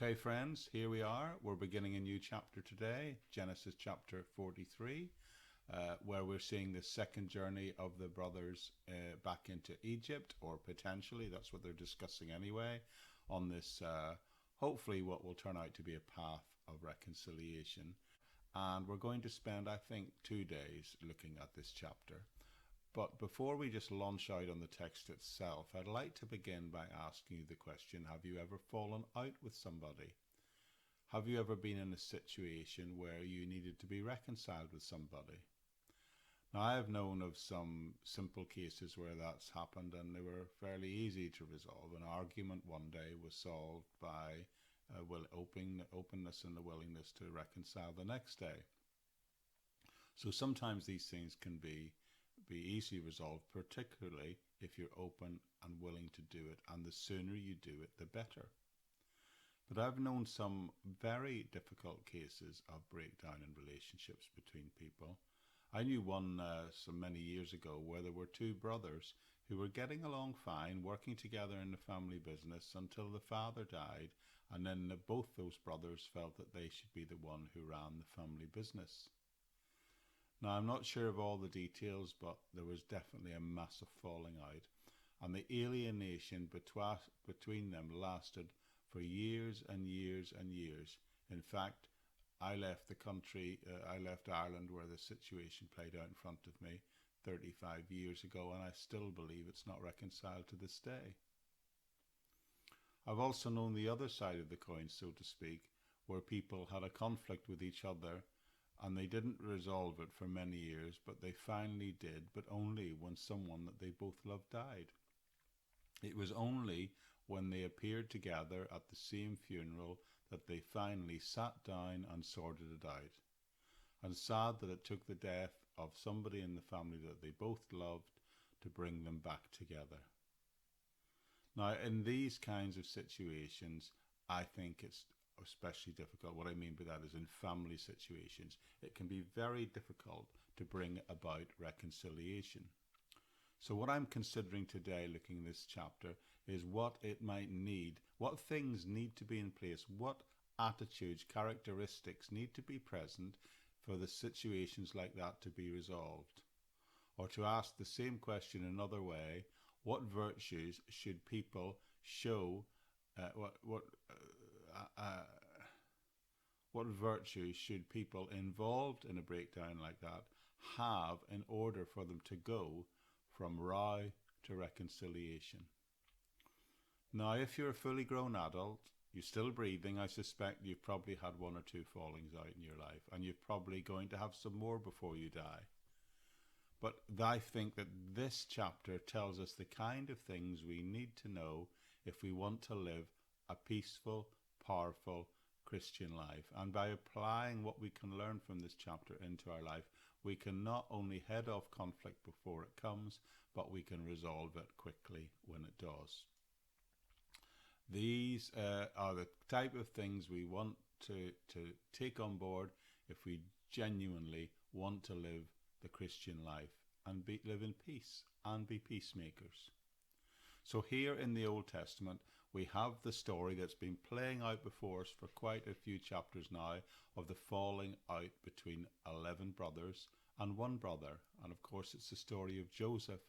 Okay, friends, here we are. We're beginning a new chapter today, Genesis chapter 43, where we're seeing the second journey of the brothers back into Egypt, or potentially, that's what they're discussing anyway, on this, hopefully what will turn out to be a path of reconciliation. And we're going to spend, I think, 2 days looking at this chapter. But before we just launch out on the text itself, I'd like to begin by asking you the question, have you ever fallen out with somebody? Have you ever been in a situation where you needed to be reconciled with somebody? Now, I have known of some simple cases where that's happened and they were fairly easy to resolve. An argument one day was solved by openness and the willingness to reconcile the next day. So sometimes these things can be easily resolved, particularly if you're open and willing to do it, and the sooner you do it, the better. But I've known some very difficult cases of breakdown in relationships between people. I knew one so many years ago where there were two brothers who were getting along fine, working together in the family business until the father died, and then both those brothers felt that they should be the one who ran the family business. Now, I'm not sure of all the details, but there was definitely a massive falling out. And the alienation between them lasted for years and years and years. In fact, I left the country, I left Ireland where the situation played out in front of me 35 years ago, and I still believe it's not reconciled to this day. I've also known the other side of the coin, so to speak, where people had a conflict with each other and they didn't resolve it for many years, but they finally did, but only when someone that they both loved died. It was only when they appeared together at the same funeral that they finally sat down and sorted it out. And sad that it took the death of somebody in the family that they both loved to bring them back together. Now, in these kinds of situations, I think it's especially difficult. What I mean by that is in family situations, it can be very difficult to bring about reconciliation. So what I'm considering today, looking at this chapter, is what it might need, what things need to be in place, what attitudes, characteristics need to be present for the situations like that to be resolved. Or to ask the same question another way, what virtues should people show, what virtues should people involved in a breakdown like that have in order for them to go from row to reconciliation? Now, if you're a fully grown adult, you're still breathing, I suspect you've probably had one or two fallings out in your life, and you're probably going to have some more before you die. But I think that this chapter tells us the kind of things we need to know if we want to live a peaceful, powerful Christian life. And by applying what we can learn from this chapter into our life, we can not only head off conflict before it comes, but we can resolve it quickly when it does. These are the type of things we want to take on board if we genuinely want to live the Christian life and live in peace and be peacemakers. So here in the Old Testament, we have the story that's been playing out before us for quite a few chapters now of the falling out between 11 brothers and one brother. And of course, it's the story of Joseph.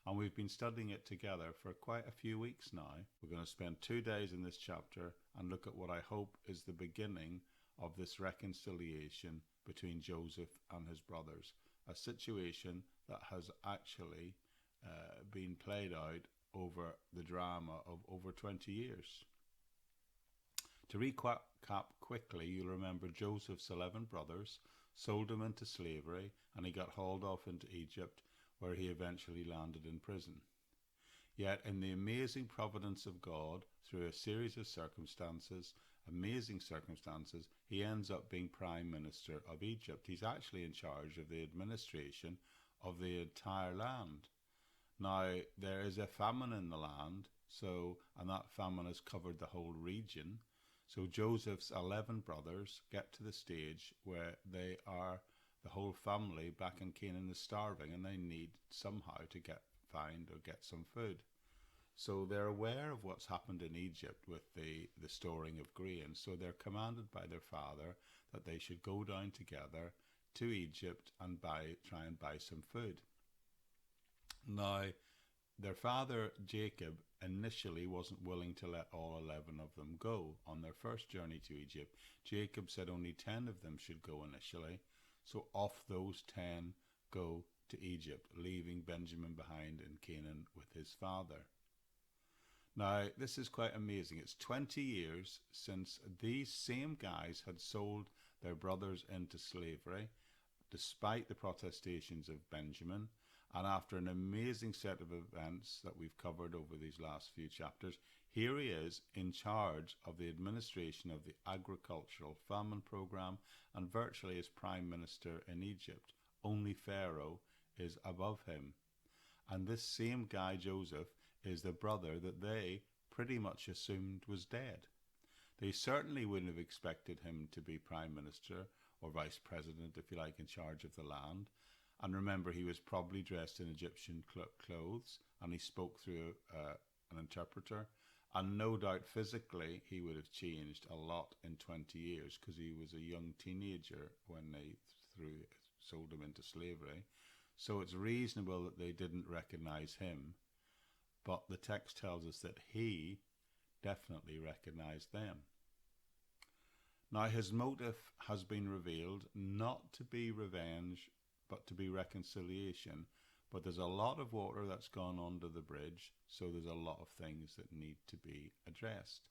And we've been studying it together for quite a few weeks now. We're going to spend 2 days in this chapter and look at what I hope is the beginning of this reconciliation between Joseph and his brothers. A situation that has actually been played out over the drama of over 20 years. To recap quickly, you'll remember Joseph's 11 brothers sold him into slavery and he got hauled off into Egypt, where he eventually landed in prison. Yet in the amazing providence of God, through a series of amazing circumstances, he ends up being Prime Minister of Egypt. He's actually in charge of the administration of the entire land. Now, there is a famine in the land, and that famine has covered the whole region. So Joseph's 11 brothers get to the stage where the whole family back in Canaan is starving and they need somehow to get some food. So they're aware of what's happened in Egypt with the storing of grain. So they're commanded by their father that they should go down together to Egypt and try and buy some food. Now, their father Jacob initially wasn't willing to let all 11 of them go on their first journey to Egypt. Jacob said only 10 of them should go initially. So off those 10 go to Egypt, leaving Benjamin behind in Canaan with his father. Now, this is quite amazing. It's 20 years since these same guys had sold their brothers into slavery, despite the protestations of Benjamin. And after an amazing set of events that we've covered over these last few chapters, here he is in charge of the administration of the agricultural famine program and virtually as prime minister in Egypt. Only Pharaoh is above him. And this same guy, Joseph, is the brother that they pretty much assumed was dead. They certainly wouldn't have expected him to be prime minister or vice president, if you like, in charge of the land. And remember, he was probably dressed in Egyptian clothes, and he spoke through an interpreter. And no doubt physically he would have changed a lot in 20 years, because he was a young teenager when they sold him into slavery. So it's reasonable that they didn't recognize him. But the text tells us that he definitely recognized them. Now, his motive has been revealed, not to be revenge, but to be reconciliation. But there's a lot of water that's gone under the bridge, so there's a lot of things that need to be addressed.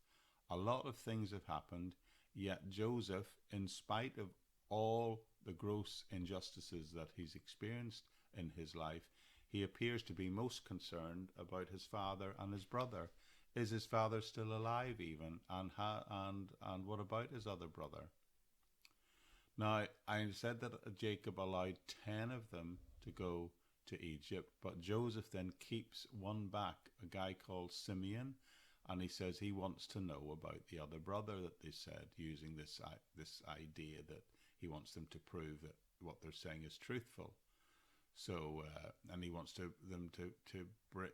A lot of things have happened, yet Joseph, in spite of all the gross injustices that he's experienced in his life, he appears to be most concerned about his father and his brother. Is his father still alive even? And what about his other brother? Now, I said that Jacob allowed 10 of them to go to Egypt, but Joseph then keeps one back, a guy called Simeon, and he says he wants to know about the other brother that they said, using this idea that he wants them to prove that what they're saying is truthful. So, and he wants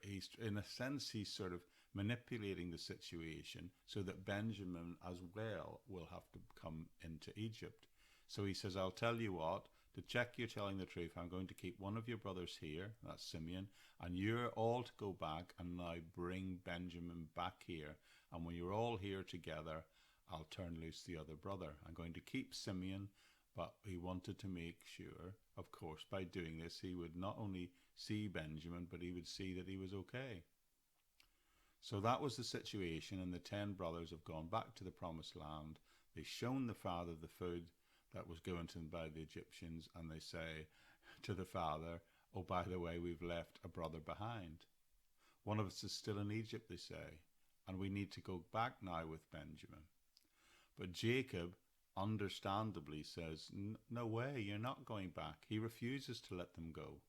he's, in a sense, he's sort of manipulating the situation so that Benjamin as well will have to come into Egypt. So he says, I'll tell you what, to check you're telling the truth, I'm going to keep one of your brothers here, that's Simeon, and you're all to go back and now bring Benjamin back here. And when you're all here together, I'll turn loose the other brother. I'm going to keep Simeon, but he wanted to make sure, of course, by doing this, he would not only see Benjamin, but he would see that he was okay. So that was the situation, and the 10 brothers have gone back to the promised land. They've shown the father the food that was given to them by the Egyptians, and they say to the father, oh, by the way, we've left a brother behind. One of us is still in Egypt, they say, and we need to go back now with Benjamin. But Jacob understandably says, no way, you're not going back. He refuses to let them go.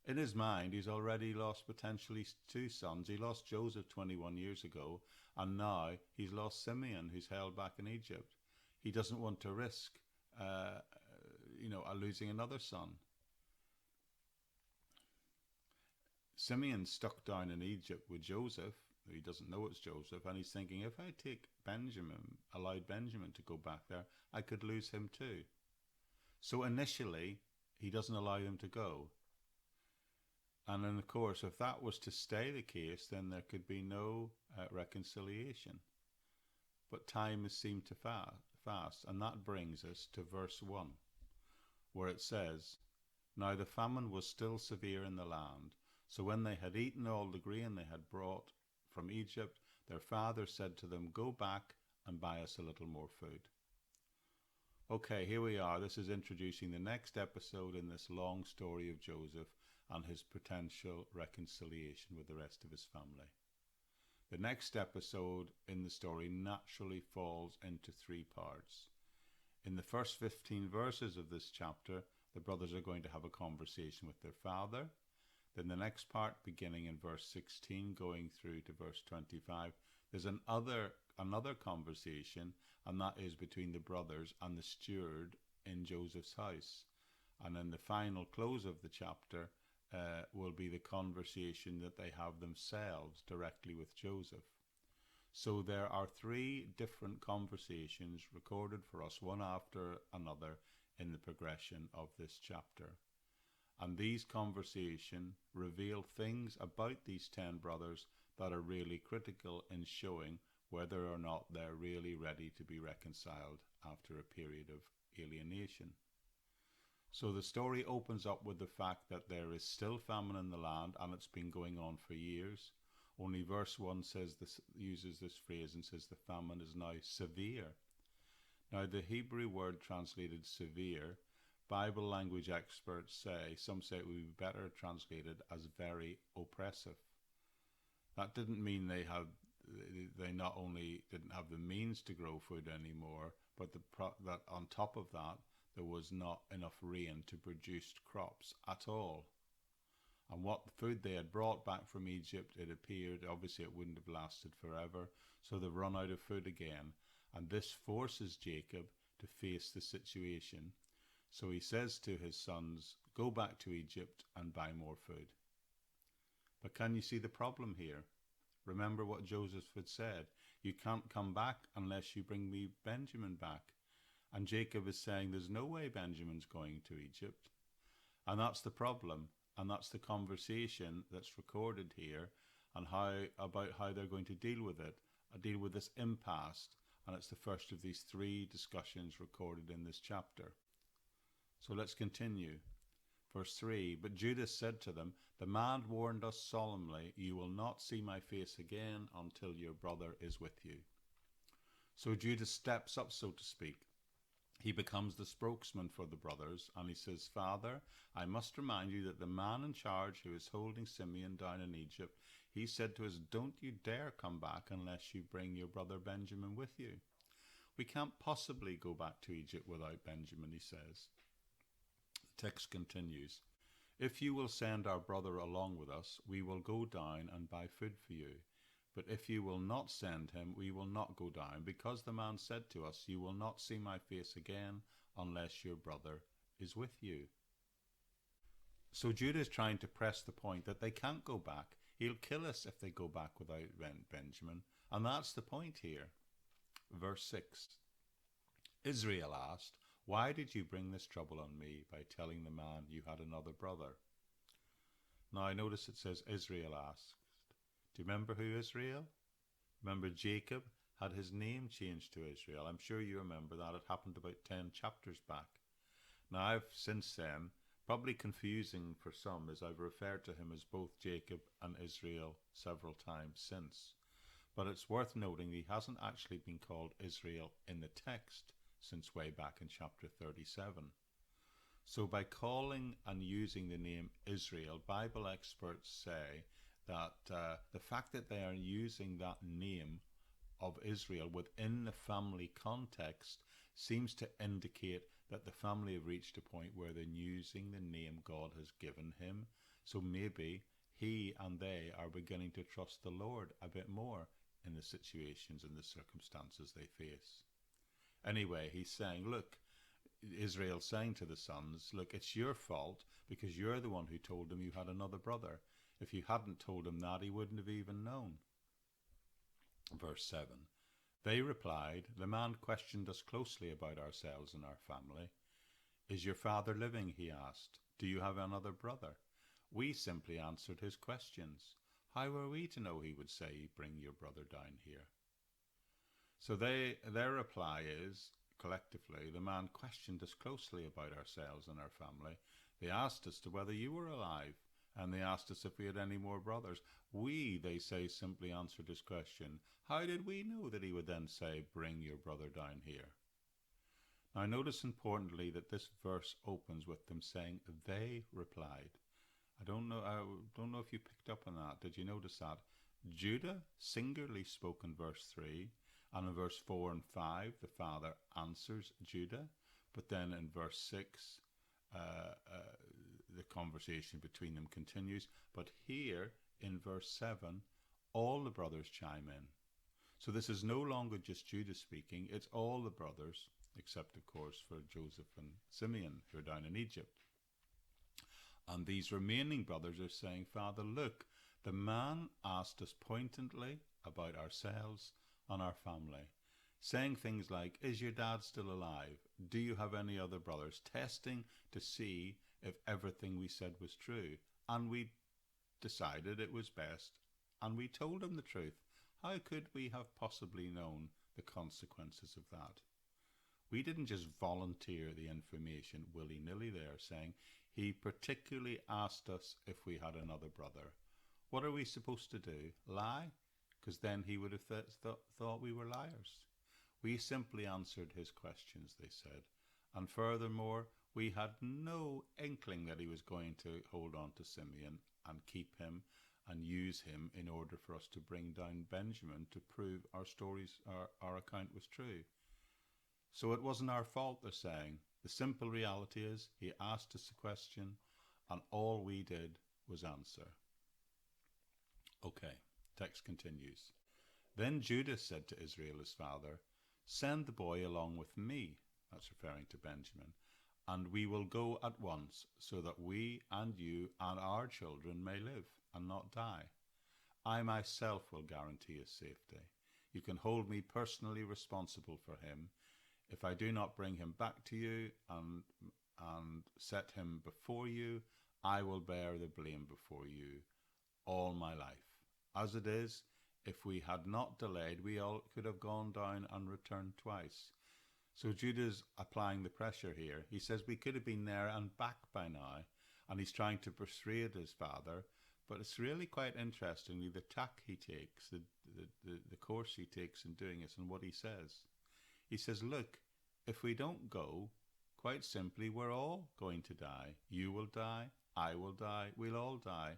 In his mind, he's already lost potentially 2 sons. He lost Joseph 21 years ago, and now he's lost Simeon, who's held back in Egypt. He doesn't want to risk losing another son. Simeon's stuck down in Egypt with Joseph. He doesn't know it's Joseph, and he's thinking, if I allowed Benjamin to go back there, I could lose him too. So initially, he doesn't allow them to go. And then, of course, if that was to stay the case, then there could be no reconciliation. But time has seemed to fast, and that brings us to verse 1, where it says, now the famine was still severe in the land, so when they had eaten all the grain they had brought from Egypt, their father said to them, go back and buy us a little more food. Okay, here we are. This is introducing the next episode in this long story of Joseph and his potential reconciliation with the rest of his family. The next episode in the story naturally falls into 3 parts. In the first 15 verses of this chapter, the brothers are going to have a conversation with their father. Then the next part, beginning in verse 16, going through to verse 25, there's another conversation, and that is between the brothers and the steward in Joseph's house. And then the final close of the chapter will be the conversation that they have themselves directly with Joseph. So there are 3 different conversations recorded for us, one after another, in the progression of this chapter. And these conversations reveal things about these 10 brothers that are really critical in showing whether or not they're really ready to be reconciled after a period of alienation. So the story opens up with the fact that there is still famine in the land, and it's been going on for years. Only verse 1 says this, uses this phrase and says the famine is now severe. Now the Hebrew word translated severe, Bible language experts say, some say it would be better translated as very oppressive. That didn't mean they not only didn't have the means to grow food anymore, but that on top of that, there was not enough rain to produce crops at all. And what food they had brought back from Egypt, it appeared, obviously it wouldn't have lasted forever, so they've run out of food again. And this forces Jacob to face the situation. So he says to his sons, go back to Egypt and buy more food. But can you see the problem here? Remember what Joseph had said. You can't come back unless you bring me Benjamin back. And Jacob is saying there's no way Benjamin's going to Egypt. And that's the problem. And that's the conversation that's recorded here, and about how they're going to deal with it, deal with this impasse. And it's the first of these 3 discussions recorded in this chapter. So let's continue. Verse 3, but Judah said to them, the man warned us solemnly, you will not see my face again until your brother is with you. So Judah steps up, so to speak. He becomes the spokesman for the brothers, and he says, Father, I must remind you that the man in charge who is holding Simeon down in Egypt, he said to us, don't you dare come back unless you bring your brother Benjamin with you. We can't possibly go back to Egypt without Benjamin, he says. The text continues, if you will send our brother along with us, we will go down and buy food for you. But if you will not send him, we will not go down, because the man said to us, you will not see my face again unless your brother is with you. So Judah is trying to press the point that they can't go back. He'll kill us if they go back without Benjamin. And that's the point here. Verse 6. Israel asked, why did you bring this trouble on me by telling the man you had another brother? Now I notice it says Israel asked. Do you remember who Israel? Remember Jacob had his name changed to Israel. I'm sure you remember that. It happened about 10 chapters back. Now I've since then, probably confusing for some, as I've referred to him as both Jacob and Israel several times since. But it's worth noting he hasn't actually been called Israel in the text since way back in chapter 37. So by calling and using the name Israel, Bible experts say that the fact that they are using that name of Israel within the family context seems to indicate that the family have reached a point where they're using the name God has given him. So maybe he and they are beginning to trust the Lord a bit more in the situations and the circumstances they face. Anyway, he's saying, look, Israel's saying to the sons, look, it's your fault because you're the one who told him you had another brother. If you hadn't told him that, he wouldn't have even known. Verse 7. They replied, the man questioned us closely about ourselves and our family. Is your father living? He asked. Do you have another brother? We simply answered his questions. How were we to know he would say, bring your brother down here? So their reply is, collectively, the man questioned us closely about ourselves and our family. They asked us to whether you were alive, and they asked us if we had any more brothers. We, they say, simply answered his question. How did we know that he would then say, bring your brother down here? Now notice importantly that this verse opens with them saying, they replied. I don't know if you picked up on that. Did you notice that? Judah singularly spoke in verse 3, and in verse 4 and 5, the father answers Judah. But then in verse 6, the conversation between them continues. But here in verse 7, all the brothers chime in. So this is no longer just Judah speaking, it's all the brothers, except of course for Joseph and Simeon, who are down in Egypt. And these remaining brothers are saying, Father, look, the man asked us pointedly about ourselves and our family, saying things like, is your dad still alive? Do you have any other brothers? Testing to see if everything we said was true. And we decided it was best, and we told him the truth. How could we have possibly known the consequences of that? We didn't just volunteer the information willy-nilly there, saying he particularly asked us if we had another brother. What are we supposed to do? Lie? Because then he would have thought we were liars. We simply answered his questions, they said. And furthermore, we had no inkling that he was going to hold on to Simeon and keep him and use him in order for us to bring down Benjamin to prove our account was true. So it wasn't our fault, they're saying. The simple reality is he asked us a question and all we did was answer. Okay, text continues. Then Judah said to Israel his father, send the boy along with me, that's referring to Benjamin, and we will go at once, so that we and you and our children may live and not die. I myself will guarantee his safety. You can hold me personally responsible for him. If I do not bring him back to you and set him before you, I will bear the blame before you all my life. As it is, if we had not delayed, we all could have gone down and returned twice. So Judah's applying the pressure here. He says we could have been there and back by now, and he's trying to persuade his father. But it's really quite interestingly the tack he takes, the course he takes in doing this, and what he says. He says, look, if we don't go, quite simply, we're all going to die. You will die, I will die, we'll all die.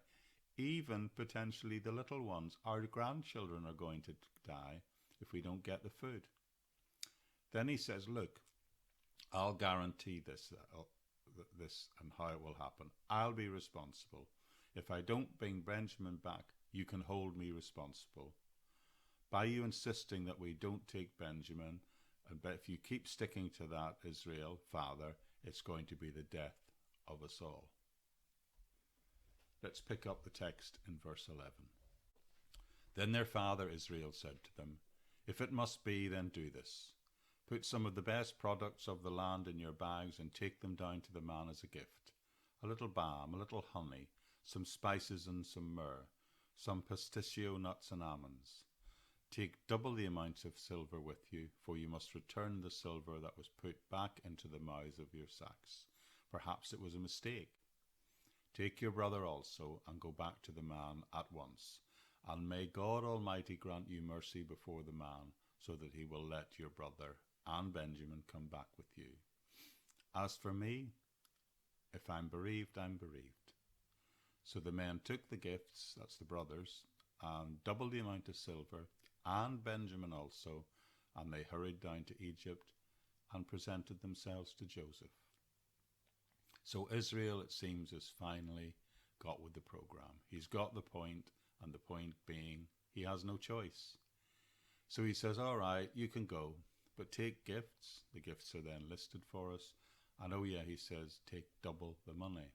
Even potentially the little ones, our grandchildren are going to die if we don't get the food. Then he says, look, I'll guarantee this and how it will happen. I'll be responsible. If I don't bring Benjamin back, you can hold me responsible. By you insisting that we don't take Benjamin, but if you keep sticking to that, Israel, Father, it's going to be the death of us all. Let's pick up the text in verse 11. Then their father Israel said to them, if it must be, then do this. Put some of the best products of the land in your bags and take them down to the man as a gift. A little balm, a little honey, some spices and some myrrh, some pistachio nuts and almonds. Take double the amount of silver with you, for you must return the silver that was put back into the mouths of your sacks. Perhaps it was a mistake. Take your brother also and go back to the man at once. And may God Almighty grant you mercy before the man, so that he will let your brother and Benjamin come back with you. As for me, if I'm bereaved, I'm bereaved. So the men took the gifts, that's the brothers, and double the amount of silver, and Benjamin also, and they hurried down to Egypt and presented themselves to Joseph. So Israel, it seems, has finally got with the program. He's got the point, and the point being he has no choice. So he says, all right, you can go, but take gifts. The gifts are then listed for us. And oh yeah, he says, take double the money.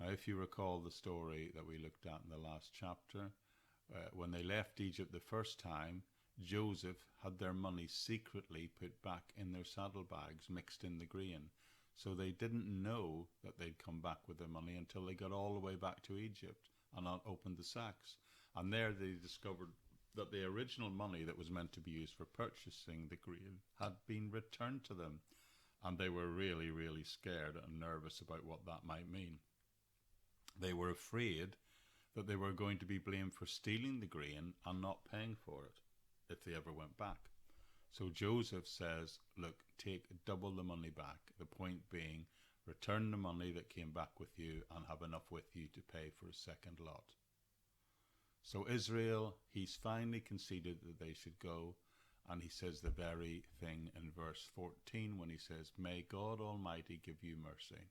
Now, if you recall the story that we looked at in the last chapter, when they left Egypt the first time, Joseph had their money secretly put back in their saddlebags, mixed in the grain. So they didn't know that they'd come back with their money until they got all the way back to Egypt and opened the sacks. And there they discovered that the original money that was meant to be used for purchasing the grain had been returned to them. And they were really, really scared and nervous about what that might mean. They were afraid that they were going to be blamed for stealing the grain and not paying for it if they ever went back. So Joseph says, look, take double the money back. The point being, return the money that came back with you and have enough with you to pay for a second lot. So Israel, he's finally conceded that they should go. And he says the very thing in verse 14 when he says, may God Almighty give you mercy.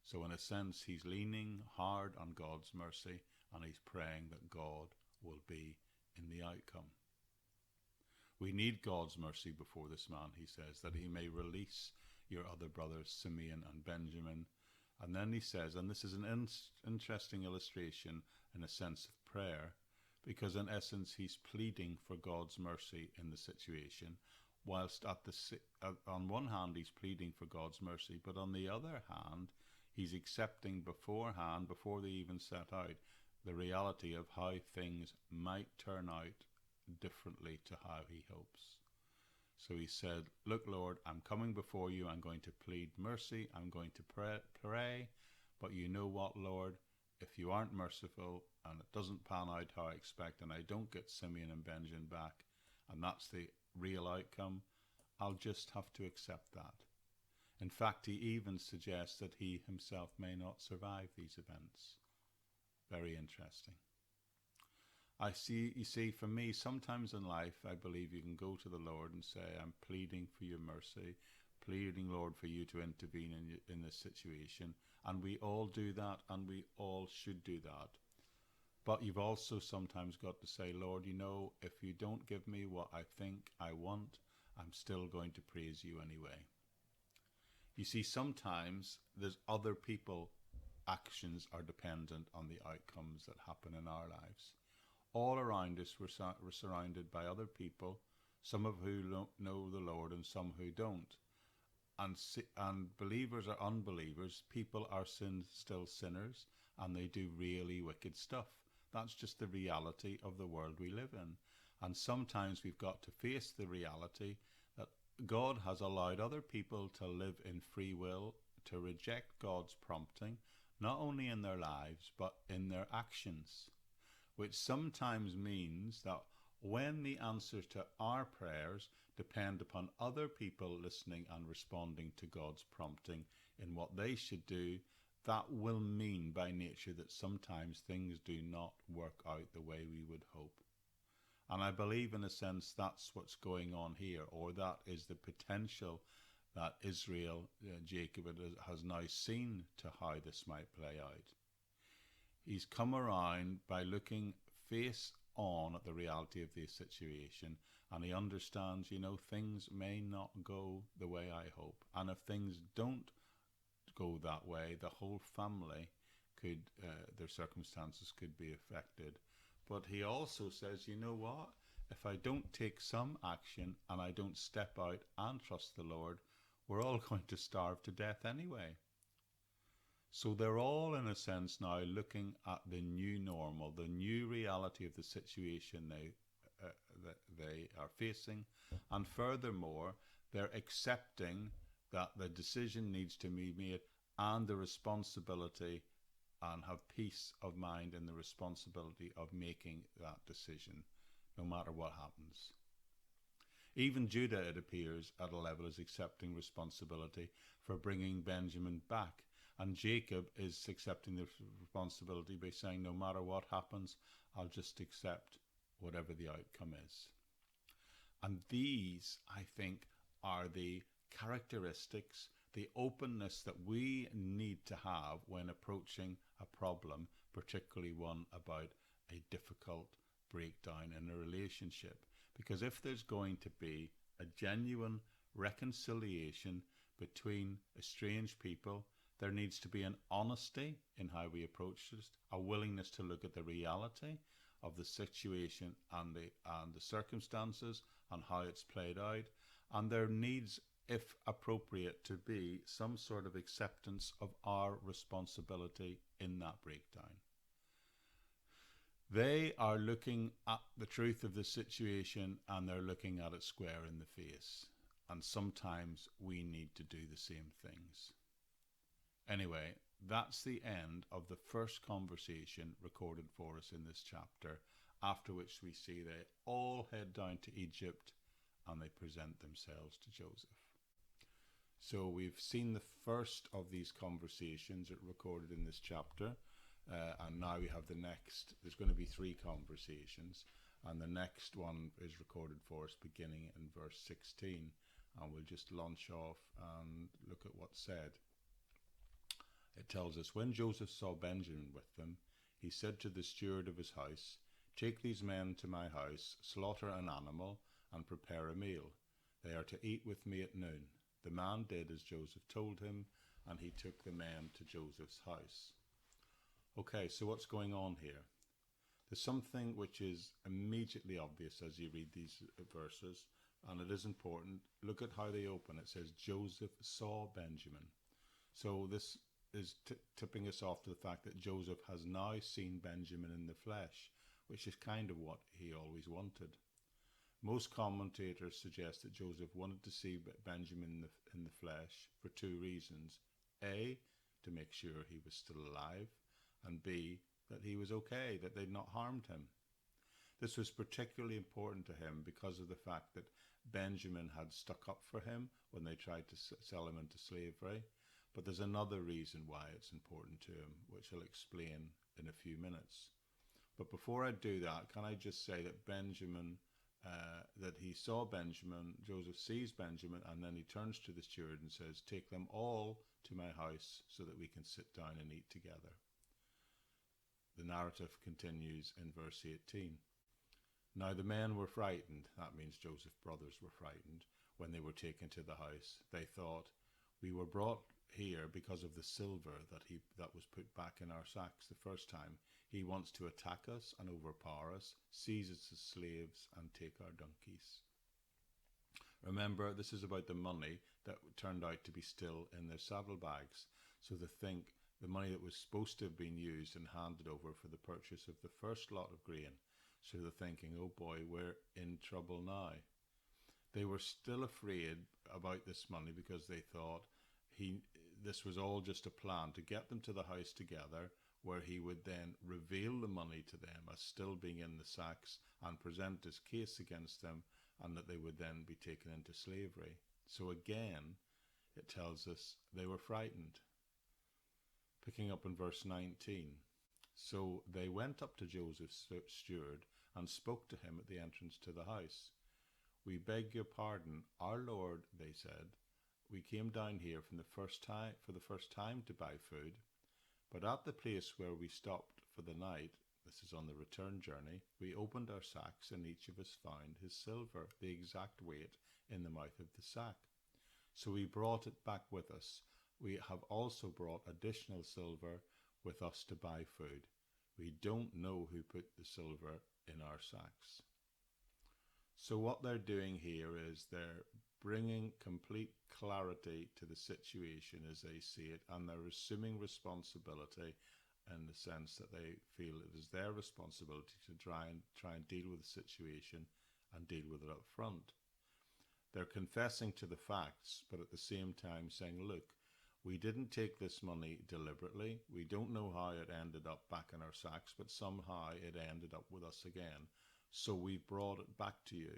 So in a sense, he's leaning hard on God's mercy and he's praying that God will be in the outcome. We need God's mercy before this man, he says, that he may release your other brothers, Simeon and Benjamin, And then he says, and this is an interesting illustration in a sense of prayer, because in essence he's pleading for God's mercy in the situation, whilst on one hand he's pleading for God's mercy, but on the other hand he's accepting beforehand, before they even set out, the reality of how things might turn out differently to how he hopes. So he said, look, Lord, I'm coming before you. I'm going to plead mercy. I'm going to pray. But you know what, Lord? If you aren't merciful and it doesn't pan out how I expect, and I don't get Simeon and Benjamin back, and that's the real outcome, I'll just have to accept that. In fact, he even suggests that he himself may not survive these events. Very interesting. You see, for me, sometimes in life, I believe you can go to the Lord and say, I'm pleading for your mercy, pleading, Lord, for you to intervene in this situation. And we all do that, and we all should do that. But you've also sometimes got to say, Lord, you know, if you don't give me what I think I want, I'm still going to praise you anyway. You see, sometimes there's other people, actions are dependent on the outcomes that happen in our lives. All around us, we're surrounded by other people, some of who don't know the Lord and some who don't. And believers or unbelievers, people are still sinners, and they do really wicked stuff. That's just the reality of the world we live in. And sometimes we've got to face the reality that God has allowed other people to live in free will, to reject God's prompting, not only in their lives, but in their actions. Which sometimes means that when the answers to our prayers depend upon other people listening and responding to God's prompting in what they should do, that will mean by nature that sometimes things do not work out the way we would hope. And I believe in a sense that's what's going on here, or that is the potential that Israel, Jacob, has now seen to how this might play out. He's come around by looking face on at the reality of the situation, and he understands, you know, things may not go the way I hope. And if things don't go that way, the whole family could, their circumstances could be affected. But he also says, you know what? If I don't take some action and I don't step out and trust the Lord, we're all going to starve to death anyway. So they're all, in a sense, now looking at the new normal, the new reality of the situation they are facing. And furthermore, they're accepting that the decision needs to be made and the responsibility, and have peace of mind in the responsibility of making that decision, no matter what happens. Even Judah, it appears, at a level is accepting responsibility for bringing Benjamin back. And Jacob is accepting the responsibility by saying, no matter what happens, I'll just accept whatever the outcome is. And these, I think, are the characteristics, the openness that we need to have when approaching a problem, particularly one about a difficult breakdown in a relationship. Because if there's going to be a genuine reconciliation between estranged people, there needs to be an honesty in how we approach this, a willingness to look at the reality of the situation and the circumstances and how it's played out. And there needs, if appropriate, to be some sort of acceptance of our responsibility in that breakdown. They are looking at the truth of the situation and they're looking at it square in the face. And sometimes we need to do the same things. Anyway, that's the end of the first conversation recorded for us in this chapter, after which we see they all head down to Egypt and they present themselves to Joseph. So we've seen the first of these conversations recorded in this chapter, and now we have the next. There's going to be 3 conversations, and the next one is recorded for us beginning in verse 16, and we'll just launch off and look at what's said. It tells us, when Joseph saw Benjamin with them, he said to the steward of his house, "Take these men to my house, slaughter an animal, and prepare a meal. They are to eat with me at noon." The man did as Joseph told him, and he took the men to Joseph's house. Okay, so what's going on here? There's something which is immediately obvious as you read these verses, and it is important. Look at how they open. It says, Joseph saw Benjamin. So this is tipping us off to the fact that Joseph has now seen Benjamin in the flesh, which is kind of what he always wanted. Most commentators suggest that Joseph wanted to see Benjamin in the flesh for two reasons. A, to make sure he was still alive, and B, that he was okay, that they'd not harmed him. This was particularly important to him because of the fact that Benjamin had stuck up for him when they tried to sell him into slavery. But there's another reason why it's important to him, which I'll explain in a few minutes. But before I do that, can I just say that that he saw Benjamin, Joseph sees Benjamin, and then he turns to the steward and says, take them all to my house so that we can sit down and eat together. The narrative continues in verse 18. Now the men were frightened, that means Joseph's brothers were frightened, when they were taken to the house. They thought, we were brought here because of the silver that was put back in our sacks the first time. He wants to attack us and overpower us, seize us as slaves, and take our donkeys. Remember, this is about the money that turned out to be still in their saddlebags. So they think the money that was supposed to have been used and handed over for the purchase of the first lot of grain. So they're thinking, oh boy, we're in trouble now. They were still afraid about this money because they thought this was all just a plan to get them to the house together, where he would then reveal the money to them as still being in the sacks and present his case against them, and that they would then be taken into slavery. So again, it tells us they were frightened. Picking up in verse 19. So they went up to Joseph's steward and spoke to him at the entrance to the house. We beg your pardon, our lord, they said. We came down here for the first time to buy food. But at the place where we stopped for the night, this is on the return journey, we opened our sacks and each of us found his silver, the exact weight, in the mouth of the sack. So we brought it back with us. We have also brought additional silver with us to buy food. We don't know who put the silver in our sacks. So what they're doing here is they're bringing complete clarity to the situation as they see it, and they're assuming responsibility in the sense that they feel it is their responsibility to try and deal with the situation and deal with it up front. They're confessing to the facts, but at the same time saying, look, we didn't take this money deliberately. We don't know how it ended up back in our sacks, but somehow it ended up with us again. So we brought it back to you.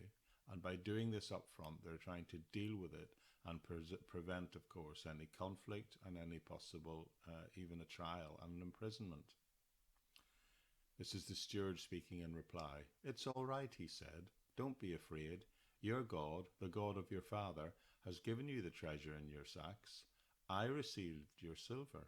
And by doing this up front, they're trying to deal with it and prevent, of course, any conflict and any possible, even a trial and an imprisonment. This is the steward speaking in reply. It's all right, he said. Don't be afraid. Your God, the God of your father, has given you the treasure in your sacks. I received your silver.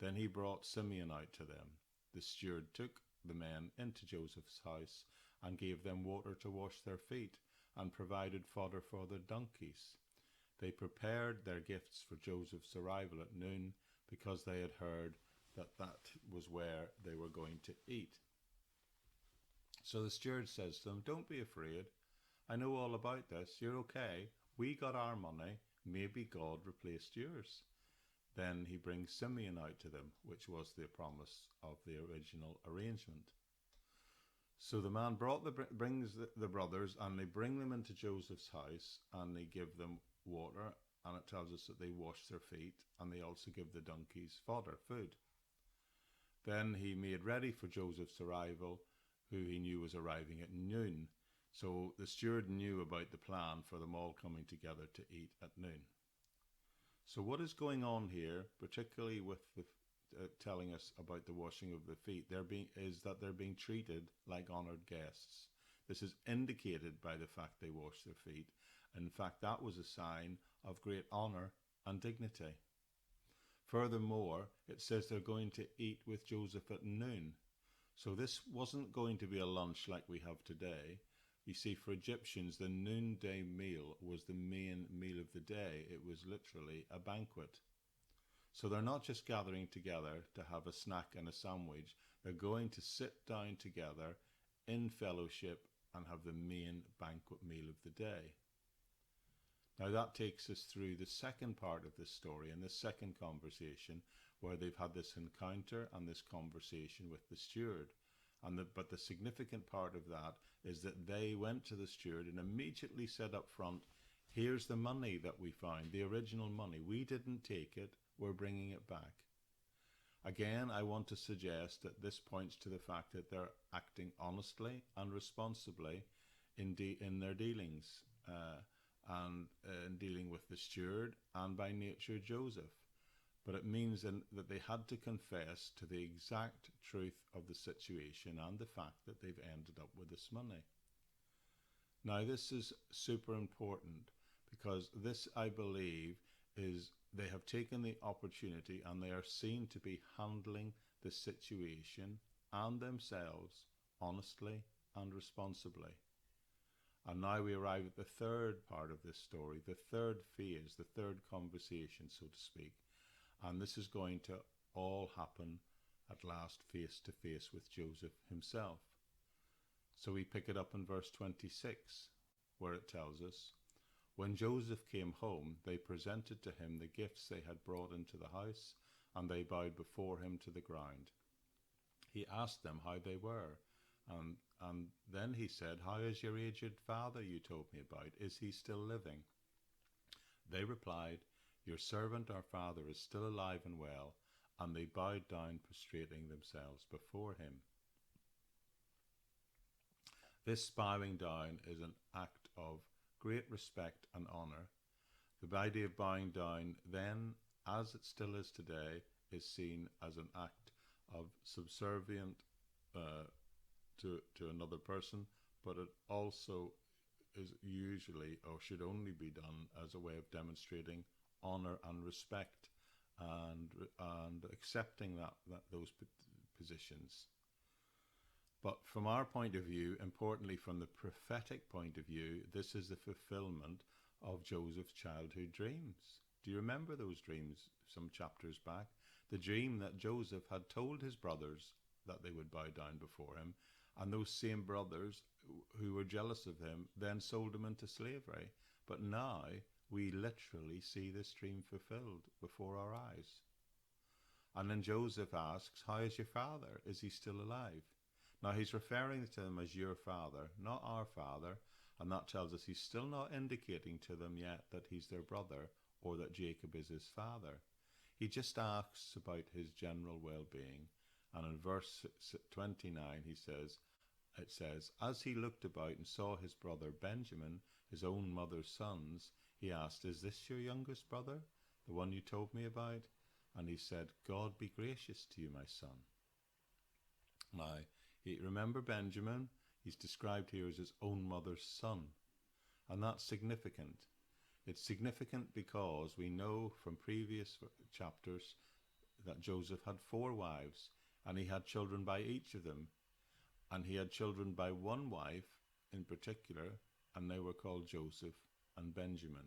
Then he brought Simeon out to them. The steward took the men into Joseph's house and gave them water to wash their feet, and provided fodder for their donkeys. They prepared their gifts for Joseph's arrival at noon, because they had heard that was where they were going to eat. So the steward says to them, don't be afraid. I know all about this. You're okay. We got our money. Maybe God replaced yours. Then he brings Simeon out to them, which was the promise of the original arrangement. So the man brings the brothers, and they bring them into Joseph's house, and they give them water, and it tells us that they wash their feet, and they also give the donkeys fodder, food. Then he made ready for Joseph's arrival, who he knew was arriving at noon. So the steward knew about the plan for them all coming together to eat at noon. So what is going on here, particularly with the telling us about the washing of the feet, is that they're being treated like honoured guests. This is indicated by the fact they wash their feet. In fact, that was a sign of great honour and dignity. Furthermore, it says they're going to eat with Joseph at noon. So this wasn't going to be a lunch like we have today. You see, for Egyptians, the noonday meal was the main meal of the day. It was literally a banquet. So they're not just gathering together to have a snack and a sandwich. They're going to sit down together in fellowship and have the main banquet meal of the day. Now that takes us through the second part of this story and the second conversation, where they've had this encounter and this conversation with the steward. But the significant part of that is that they went to the steward and immediately said up front, here's the money that we found, the original money. We didn't take it, we're bringing it back. Again, I want to suggest that this points to the fact that they're acting honestly and responsibly in their dealings, and in dealing with the steward and by nature Joseph. But it means that they had to confess to the exact truth of the situation and the fact that they've ended up with this money. Now this is super important, because this, I believe, is they have taken the opportunity and they are seen to be handling the situation and themselves honestly and responsibly. And now we arrive at the third part of this story, the third phase, the third conversation, so to speak. And this is going to all happen at last face to face with Joseph himself. So we pick it up in verse 26, where it tells us, when Joseph came home, they presented to him the gifts they had brought into the house, and they bowed before him to the ground. He asked them how they were, and then he said, how is your aged father you told me about? Is he still living? They replied, your servant our father is still alive and well, and they bowed down, prostrating themselves before him. This bowing down is an act of great respect and honour. The idea of bowing down then, as it still is today, is seen as an act of subservient to another person, but it also is usually, or should only be done, as a way of demonstrating honour and respect and accepting those positions. But from our point of view, importantly from the prophetic point of view, this is the fulfillment of Joseph's childhood dreams. Do you remember those dreams some chapters back? The dream that Joseph had told his brothers that they would bow down before him, and those same brothers who were jealous of him then sold him into slavery. But now we literally see this dream fulfilled before our eyes. And then Joseph asks, how is your father? Is he still alive? Now he's referring to them as your father, not our father, and that tells us he's still not indicating to them yet that he's their brother or that Jacob is his father. He just asks about his general well-being. And in verse 29 it says, as he looked about and saw his brother Benjamin, his own mother's sons, he asked, is this your youngest brother, the one you told me about? And he said, God be gracious to you, my son. Now, remember Benjamin? He's described here as his own mother's son. And that's significant. It's significant because we know from previous chapters that Joseph had 4 wives, and he had children by each of them. And he had children by one wife in particular, and they were called Joseph and Benjamin.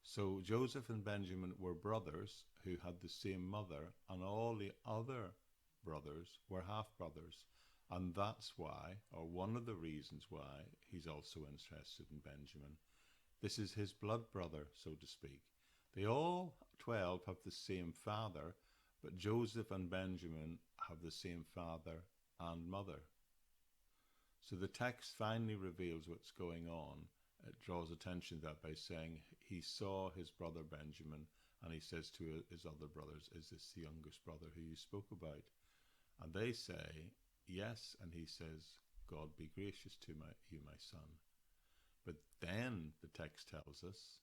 So Joseph and Benjamin were brothers who had the same mother, and all the other brothers were half-brothers. And that's why, or one of the reasons why, he's also interested in Benjamin. This is his blood brother, so to speak. They all 12 have the same father, but Joseph and Benjamin have the same father and mother. So the text finally reveals what's going on. It draws attention to that by saying he saw his brother Benjamin, and he says to his other brothers, is this the youngest brother who you spoke about? And they say, yes, and he says, God be gracious to you, my son. But then the text tells us,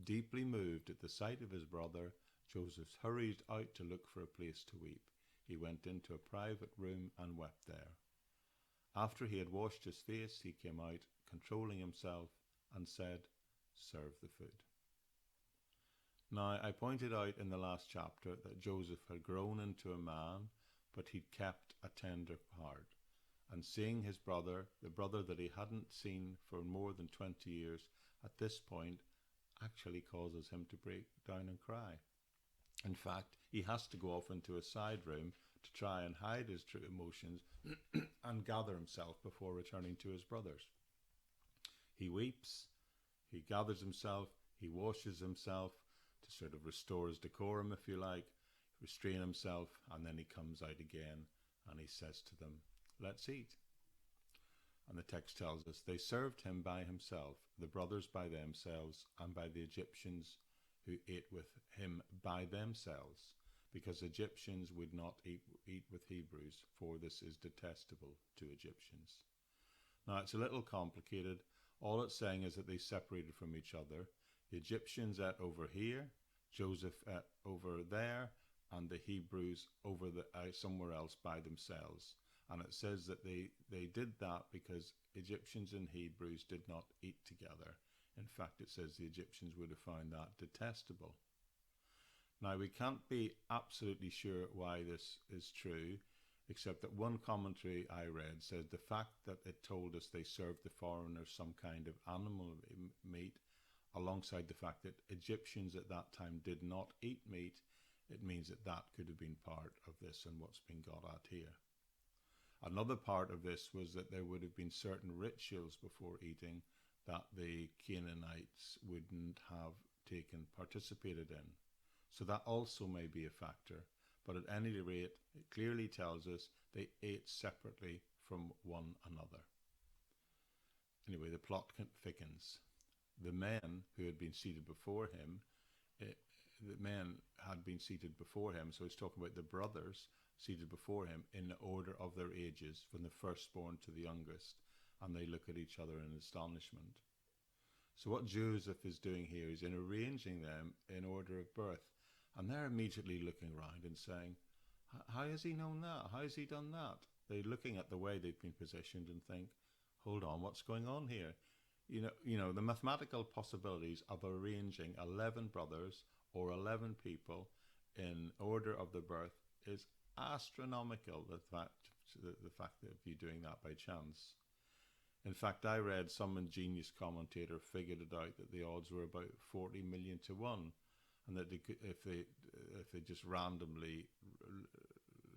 deeply moved at the sight of his brother, Joseph hurried out to look for a place to weep. He went into a private room and wept there. After he had washed his face, he came out, controlling himself, and said, serve the food. Now, I pointed out in the last chapter that Joseph had grown into a man, but he'd kept a tender heart. And seeing his brother, the brother that he hadn't seen for more than 20 years, at this point actually causes him to break down and cry. In fact, he has to go off into a side room to try and hide his true emotions and gather himself before returning to his brothers. He weeps, he gathers himself, he washes himself to sort of restore his decorum, if you like, restrain himself, and then he comes out again and he says to them, "Let's eat." And the text tells us, they served him by himself, the brothers by themselves, and by the Egyptians who ate with him by themselves, because Egyptians would not eat with Hebrews, for this is detestable to Egyptians. Now, it's a little complicated. All it's saying is that they separated from each other. The Egyptians ate over here, Joseph ate over there, and the Hebrews over somewhere else by themselves. And it says that they did that because Egyptians and Hebrews did not eat together. In fact, it says the Egyptians would have found that detestable. Now, we can't be absolutely sure why this is true, except that one commentary I read says the fact that it told us they served the foreigners some kind of animal meat, alongside the fact that Egyptians at that time did not eat meat, it means that that could have been part of this and what's been got at here. Another part of this was that there would have been certain rituals before eating that the Canaanites wouldn't have participated in. So that also may be a factor. But at any rate, it clearly tells us they ate separately from one another. Anyway, the plot thickens. The men who had been seated before him, so he's talking about the brothers seated before him in the order of their ages, from the firstborn to the youngest, and they look at each other in astonishment. So what Joseph is doing here is in arranging them in order of birth, and they're immediately looking around and saying, how has he known that? How has he done that? They're looking at the way they've been positioned and think, hold on, what's going on here? You know, the mathematical possibilities of arranging 11 brothers or 11 people in order of the birth is astronomical, the fact that you doing that by chance. In fact, I read some ingenious commentator figured it out that the odds were about 40 million to 1, and that if they just randomly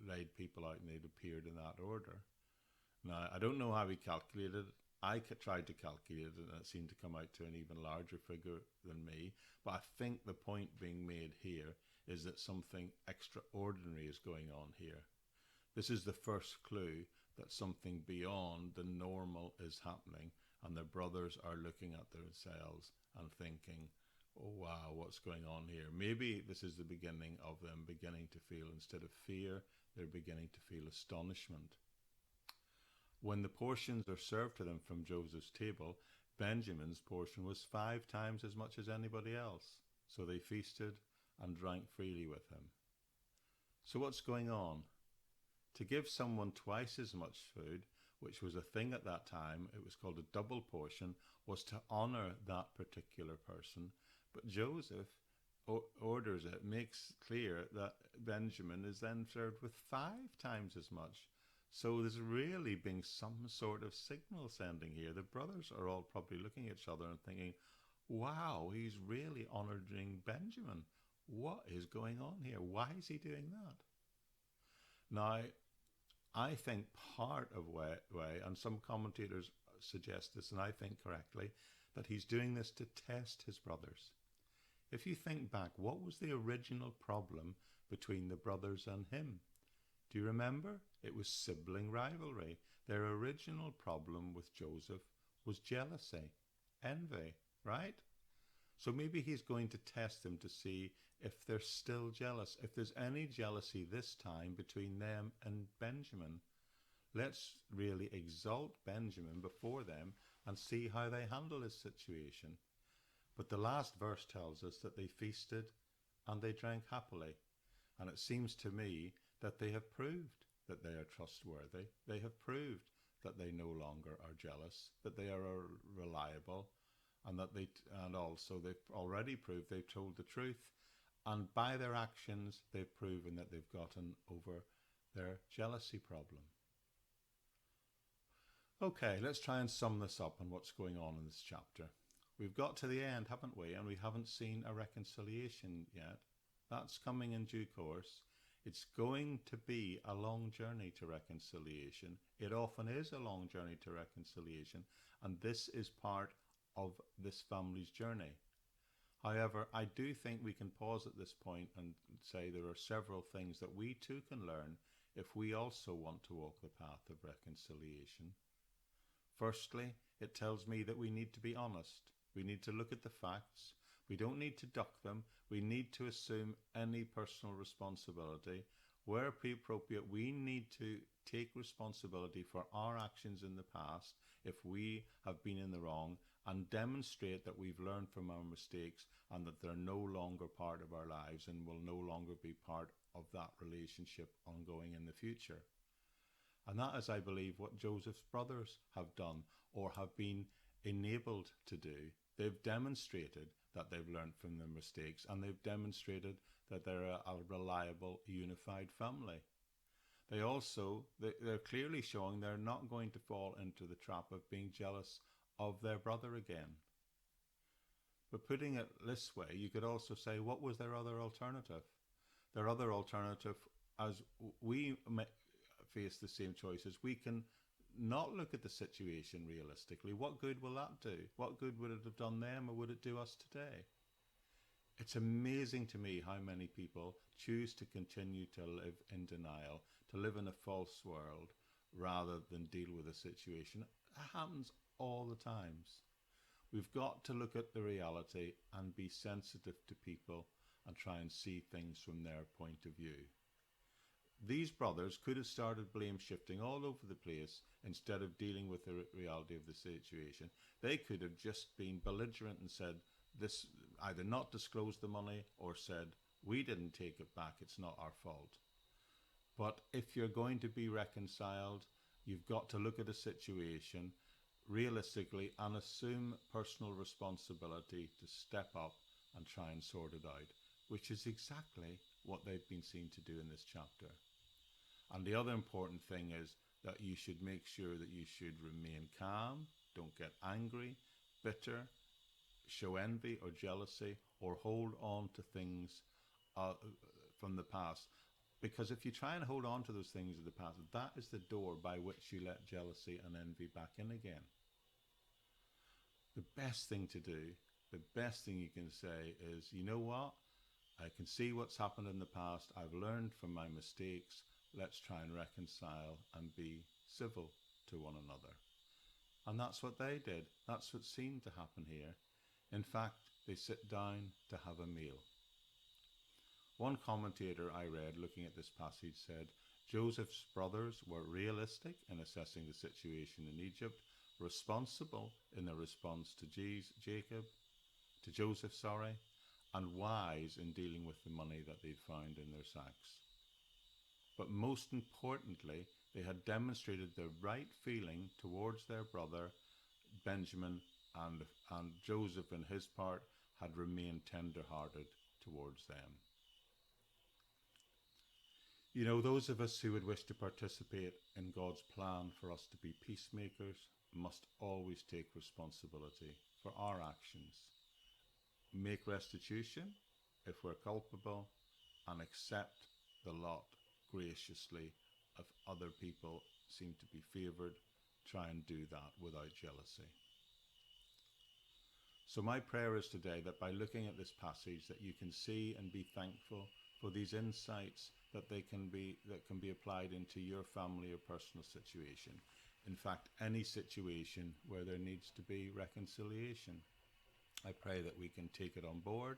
laid people out and they'd appeared in that order. Now, I don't know how he calculated it. I tried to calculate it and it seemed to come out to an even larger figure than me. But I think the point being made here is that something extraordinary is going on here. This is the first clue that something beyond the normal is happening, and the brothers are looking at themselves and thinking, oh wow, what's going on here? Maybe this is the beginning of them beginning to feel, instead of fear, they're beginning to feel astonishment. When the portions are served to them from Joseph's table, Benjamin's portion was 5 times as much as anybody else. So they feasted and drank freely with him. So what's going on? To give someone twice as much food, which was a thing at that time, it was called a double portion, was to honor that particular person. But Joseph orders it, makes clear that Benjamin is then served with 5 times as much. So there's really being some sort of signal sending here. The brothers are all probably looking at each other and thinking, wow, he's really honoring Benjamin. What is going on here? Why is he doing that? Now, I think part of way, and some commentators suggest this, and I think correctly, that he's doing this to test his brothers. If you think back, what was the original problem between the brothers and him? Do you remember? It was sibling rivalry. Their original problem with Joseph was jealousy, envy, right? So maybe he's going to test them to see if they're still jealous, if there's any jealousy this time between them and Benjamin. Let's really exalt Benjamin before them and see how they handle this situation. But the last verse tells us that they feasted and they drank happily. And it seems to me that they have proved that they are trustworthy. They have proved that they no longer are jealous, that they are reliable, and also they've already proved they've told the truth. And by their actions, they've proven that they've gotten over their jealousy problem. Okay, let's try and sum this up on what's going on in this chapter. We've got to the end, haven't we? And we haven't seen a reconciliation yet. That's coming in due course. It's going to be a long journey to reconciliation. It often is a long journey to reconciliation, and this is part of this family's journey. However, I do think we can pause at this point and say there are several things that we too can learn if we also want to walk the path of reconciliation. Firstly, it tells me that we need to be honest. We need to look at the facts. We don't need to duck them. We need to assume any personal responsibility. Where appropriate, we need to take responsibility for our actions in the past if we have been in the wrong, and demonstrate that we've learned from our mistakes and that they're no longer part of our lives and will no longer be part of that relationship ongoing in the future. And that is, I believe, what Joseph's brothers have done or have been enabled to do. They've demonstrated that they've learned from their mistakes, and they've demonstrated that they're a reliable, unified family. They're clearly showing they're not going to fall into the trap of being jealous of their brother again. But putting it this way, you could also say, what was their other alternative? Their other alternative, as we face the same choices, we can not look at the situation realistically. What good will that do? What good would it have done them, or would it do us today? It's amazing to me how many people choose to continue to live in denial, to live in a false world, rather than deal with a situation. It happens all the times. We've got to look at the reality and be sensitive to people and try and see things from their point of view. These brothers could have started blame shifting all over the place instead of dealing with the reality of the situation. They could have just been belligerent and said, this, either not disclosed the money or said, we didn't take it back, it's not our fault. But if you're going to be reconciled, you've got to look at a situation realistically and assume personal responsibility to step up and try and sort it out, which is exactly what they've been seen to do in this chapter. And the other important thing is that you should make sure that you should remain calm, don't get angry, bitter, show envy or jealousy, or hold on to things from the past. Because if you try and hold on to those things of the past, that is the door by which you let jealousy and envy back in again. The best thing to do, the best thing you can say is, you know what? I can see what's happened in the past. I've learned from my mistakes. Let's try and reconcile and be civil to one another. And that's what they did. That's what seemed to happen here. In fact, they sit down to have a meal. One commentator I read looking at this passage said, Joseph's brothers were realistic in assessing the situation in Egypt, responsible in their response to Joseph, and wise in dealing with the money that they'd found in their sacks. But most importantly, they had demonstrated the right feeling towards their brother Benjamin, and Joseph, in his part, had remained tender-hearted towards them. You know, those of us who would wish to participate in God's plan for us to be peacemakers must always take responsibility for our actions, make restitution if we're culpable, and accept the lot graciously if other people seem to be favoured. Try and do that without jealousy. So my prayer is today that by looking at this passage that you can see and be thankful for these insights that can be applied into your family or personal situation. In fact, any situation where there needs to be reconciliation. I pray that we can take it on board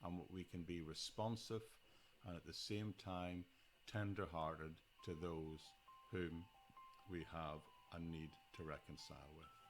and we can be responsive and at the same time tender-hearted to those whom we have a need to reconcile with.